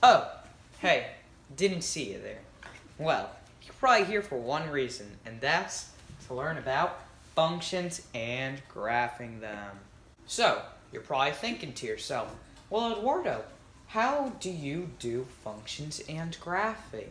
Oh, hey, didn't see you there. Well, you're probably here for one reason, and that's to learn about functions and graphing them. So, you're probably thinking to yourself, well, Eduardo, how do you do functions and graphing?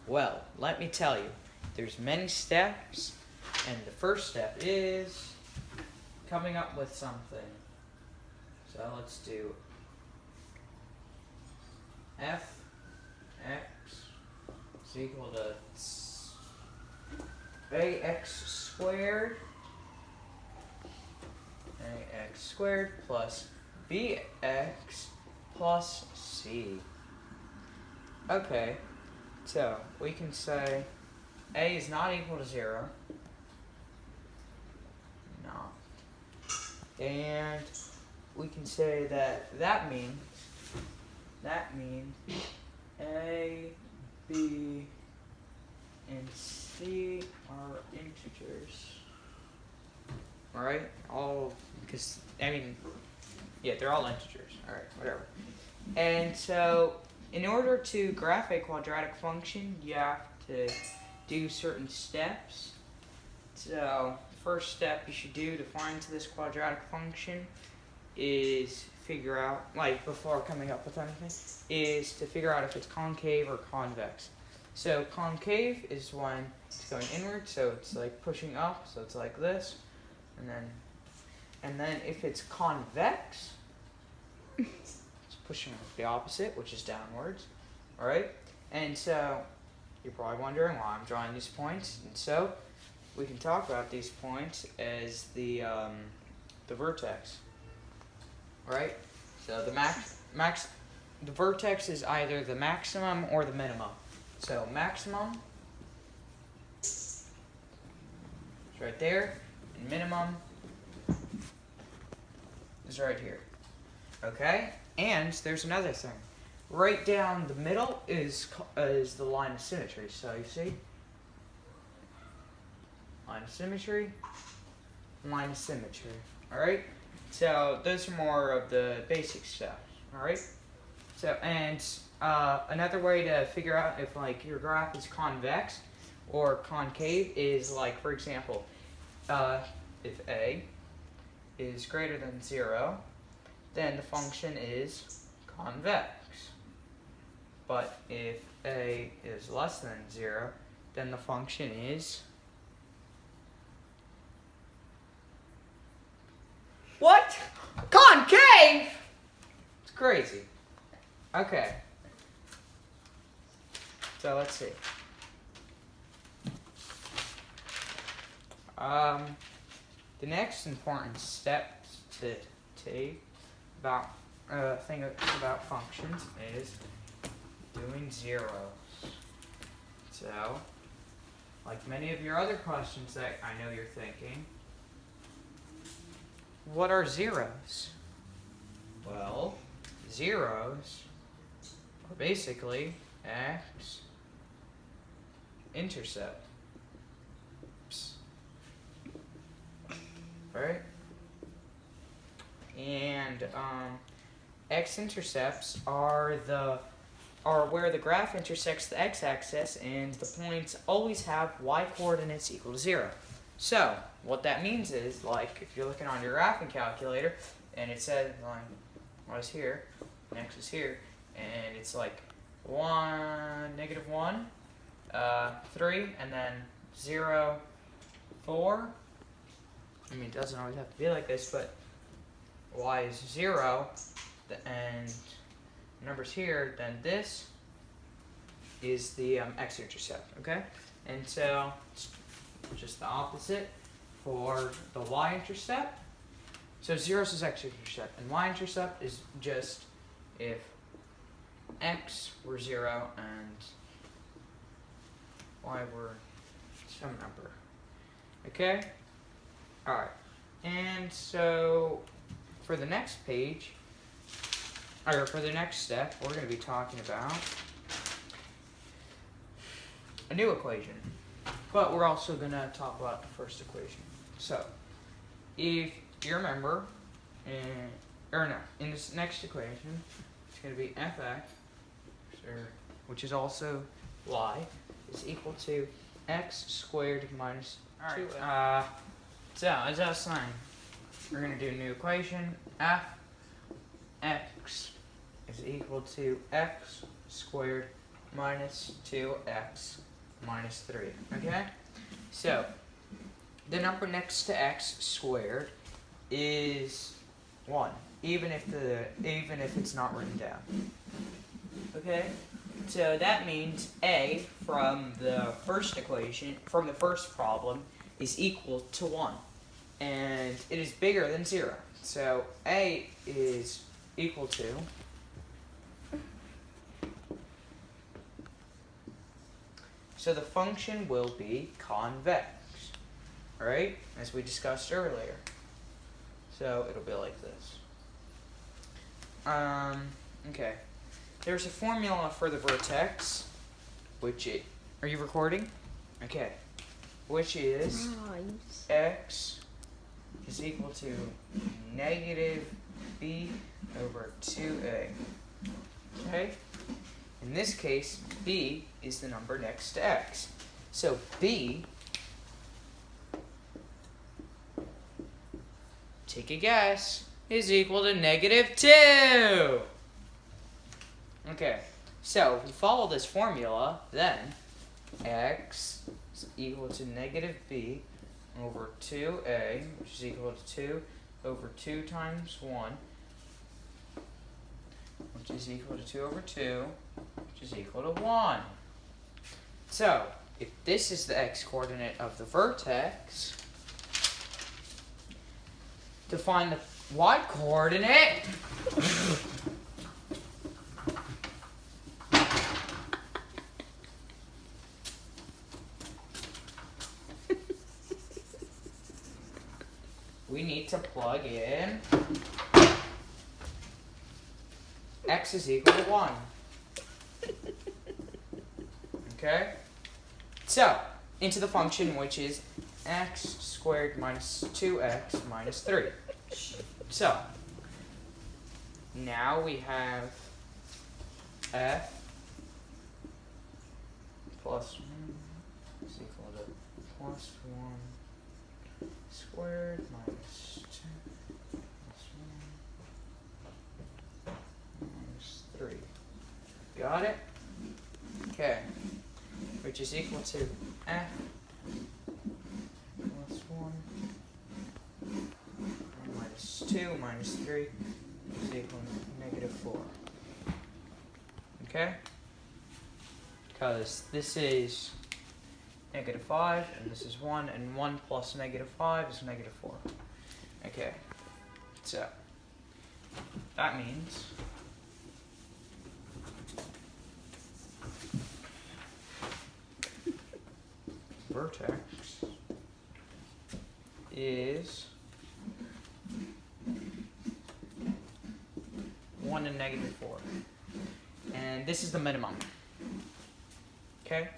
Well, let me tell you, there's many steps, and the first step is coming up with something. So let's do f(x) is equal to ax squared plus bx plus c. Okay, so we can say a is not equal to 0. No. And we can say that means a, b, and c are integers. Alright? All, because, yeah, they're all integers. Alright, whatever. And so, in order to graph a quadratic function, you have to do certain steps. So, first step you should do to find this quadratic function is figure out, like before coming up with anything, is to figure out if it's concave or convex. So concave is when it's going inward, so it's like pushing up, so it's like this, and then if it's convex, it's pushing the opposite, which is downwards. All right, and so you're probably wondering why I'm drawing these points, and so we can talk about these points as the vertex. Right? So the vertex is either the maximum or the minimum. So maximum is right there, and minimum is right here. Okay? And there's another thing. Right down the middle is the line of symmetry. So you see? Line of symmetry, line of symmetry. Alright? So those are more of the basic stuff, all right? So, and another way to figure out if like your graph is convex or concave is like, for example, if a is greater than 0, then the function is convex. But if a is less than 0, then the function is what? Concave? It's crazy. Okay. So let's see. The next important step to take about thing about functions is doing zeros. So, like many of your other questions that I know you're thinking, what are zeros? Well, zeros are basically x intercept. Right? And x intercepts are where the graph intersects the x-axis, and the points always have y coordinates equal to 0. So, what that means is, like, if you're looking on your graphing calculator, and it says, like, y is here, and x is here, and it's like 1, -1, 3, and then 0, 4. I mean, it doesn't always have to be like this, but y is 0, and the number's here, then this is the x-intercept, okay? And so, just the opposite for the y-intercept. So 0 is x-intercept, and y-intercept is just if x were 0 and y were some number. Okay? Alright. And so for the next page, or for the next step, we're going to be talking about a new equation. But we're also going to talk about the first equation. So, if you remember, in this next equation, it's going to be fx which is also y, is equal to x squared minus 2. So as I was saying, we're going to do a new equation. Fx is equal to x squared minus 2x minus 3. Okay? So the number next to x squared is 1, even if it's not written down. Okay? So that means a from the first equation, from the first problem, is equal to 1. And it is bigger than 0. So a is equal to so the function will be convex. Alright? As we discussed earlier. So it'll be like this. Okay. There's a formula for the vertex, which it. Are you recording? Okay. Which is x is equal to negative b over 2a. Okay? In this case, b is the number next to x. So b, take a guess, is equal to negative 2. Okay, so if you follow this formula, then x is equal to negative b over 2a, which is equal to 2 over 2 times 1, which is equal to 2 over 2, which is equal to 1. So, if this is the x-coordinate of the vertex, to find the y-coordinate, we need to plug in x is equal to 1. Okay? So, into the function which is x squared minus 2x minus 3. So, now we have f plus 1 is equal to plus 1 squared minus 2 plus 1 minus 3. Got it? Okay. Which is equal to f plus 1 minus 2 minus 3 is equal to negative 4. Okay? Because this is negative 5, and this is 1, and 1 plus negative 5 is negative 4. Okay. So, that means vertex is 1 and negative 4. And this is the minimum. Okay?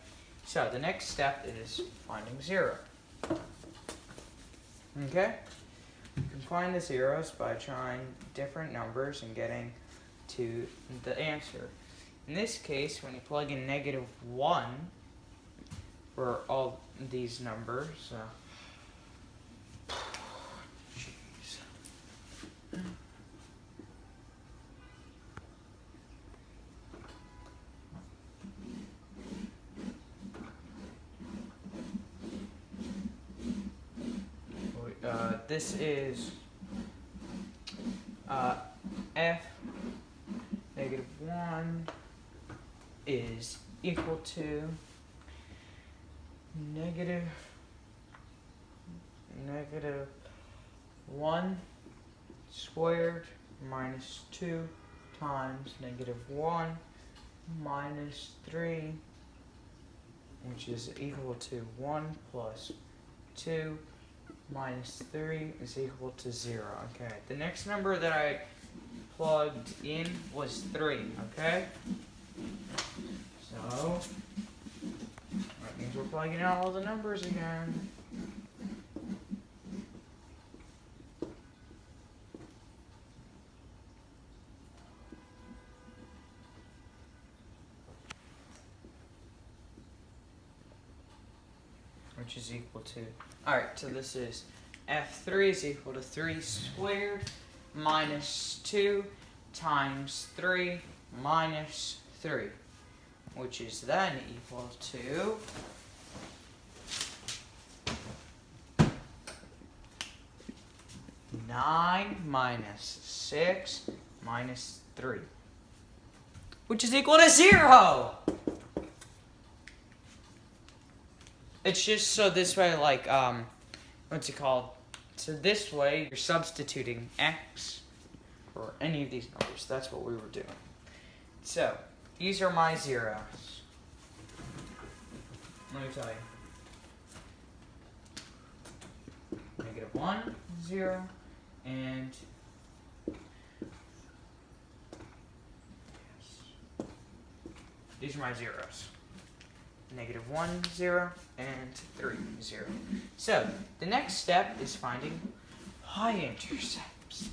So the next step is finding 0. Okay? You can find the zeros by trying different numbers and getting to the answer. In this case, when you plug in negative 1 for all these numbers, jeez. This is f negative 1 is equal to negative 1 squared minus 2 times negative 1 minus 3, which is equal to 1 plus 2 minus 3 is equal to 0. Okay, the next number that I plugged in was 3, okay? So, that means we're plugging in all the numbers again. which is equal to, alright, so this is f3 is equal to 3 squared minus 2 times 3 minus 3, which is then equal to 9 minus 6 minus 3, which is equal to 0. It's just so this way, like, what's it called? So this way, you're substituting x for any of these numbers. That's what we were doing. So, these are my zeros. Let me tell you. -1, 0, and these are my zeros. -1, 0, and 3, 0. So, the next step is finding y-intercepts.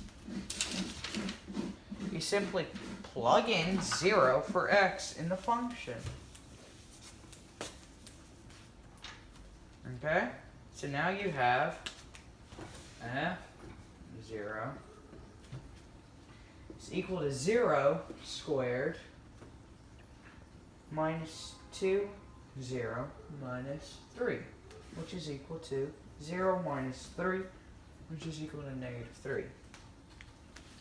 You simply plug in 0 for x in the function. Okay? So now you have f0 is equal to 0 squared minus 2, 0 minus 3, which is equal to 0 minus 3, which is equal to -3.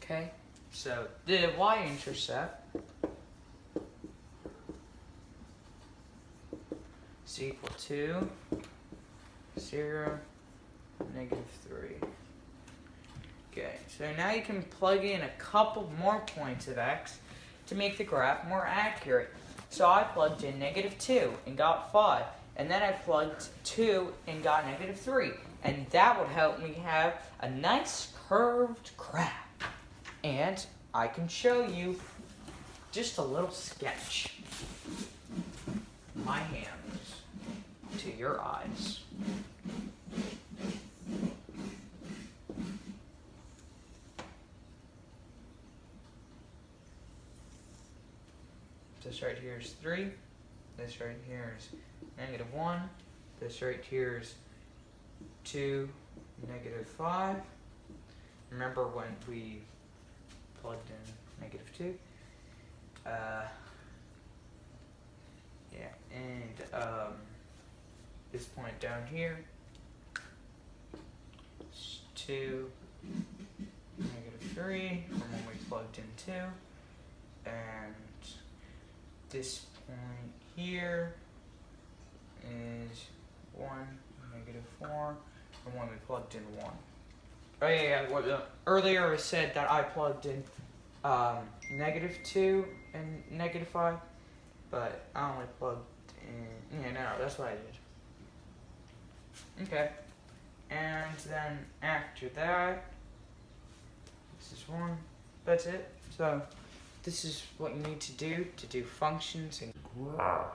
Okay? So the y-intercept is equal to 0, -3. Okay, so now you can plug in a couple more points of x to make the graph more accurate. So I plugged in -2 and got 5, and then I plugged 2 and got -3, and that would help me have a nice curved graph. And I can show you just a little sketch. My hands to your eyes. This right here is 3. This right here is -1. This right here is 2, -5. Remember when we plugged in -2? Yeah, and this point down here is 2, -3 from when we plugged in 2, and this point here is 1, -4 from when we plugged in 1. Oh yeah, earlier I said that I plugged in -2 and -5, but I only plugged in, yeah, no, that's what I did. Okay, and then after that, this is 1, that's it. So, this is what you need to do functions and graph.